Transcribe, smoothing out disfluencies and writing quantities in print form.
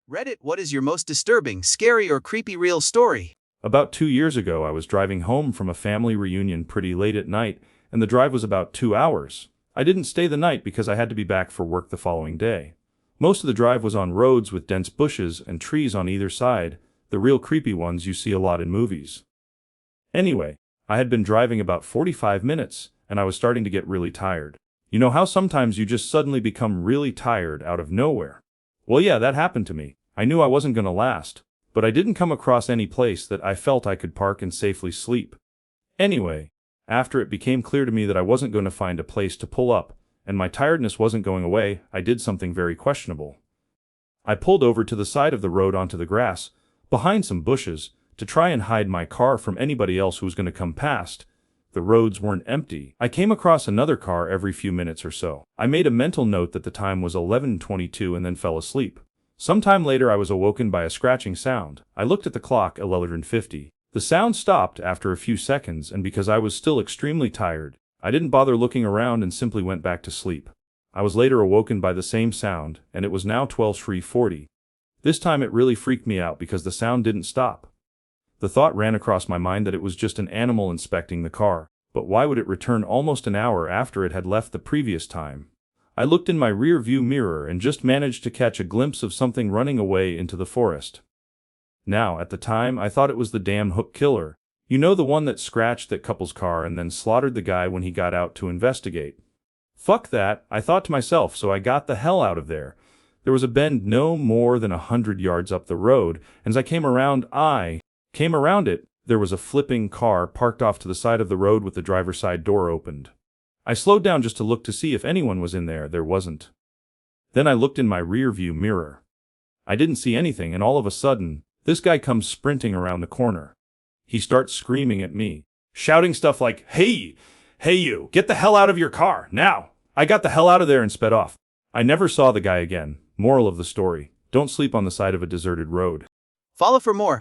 Reddit, what is your most disturbing, scary, or creepy real story? About 2 years ago, I was driving home from a family reunion pretty late at night, and the drive was about 2 hours. I didn't stay the night because I had to be back for work the following day. Most of the drive was on roads with dense bushes and trees on either side, the real creepy ones you see a lot in movies. Anyway, I had been driving about 45 minutes, and I was starting to get really tired. You know how sometimes you just suddenly become really tired out of nowhere? Well, yeah, that happened to me. I knew I wasn't gonna last, but I didn't come across any place that I felt I could park and safely sleep. Anyway, after it became clear to me that I wasn't going to find a place to pull up, and my tiredness wasn't going away, I did something very questionable. I pulled over to the side of the road onto the grass, behind some bushes, to try and hide my car from anybody else who was going to come past. The roads weren't empty. I came across another car every few minutes or so. I made a mental note that the time was 11:22 and then fell asleep. Sometime later I was awoken by a scratching sound. I looked at the clock, 11:50. The sound stopped after a few seconds, and because I was still extremely tired, I didn't bother looking around and simply went back to sleep. I was later awoken by the same sound, and it was now 12:40. This time it really freaked me out because the sound didn't stop. The thought ran across my mind that it was just an animal inspecting the car, but why would it return almost an hour after it had left the previous time? I looked in my rear view mirror and just managed to catch a glimpse of something running away into the forest. Now, at the time, I thought it was the damn hook killer. You know, the one that scratched that couple's car and then slaughtered the guy when he got out to investigate. Fuck that, I thought to myself, so I got the hell out of there. There was a bend no more than 100 yards up the road, and as I came around it, there was a flipping car parked off to the side of the road with the driver's side door opened. I slowed down just to look to see if anyone was in there. There wasn't. Then I looked in my rear view mirror. I didn't see anything, and all of a sudden, this guy comes sprinting around the corner. He starts screaming at me, shouting stuff like, "Hey you, get the hell out of your car, now!" I got the hell out of there and sped off. I never saw the guy again. Moral of the story, don't sleep on the side of a deserted road. Follow for more.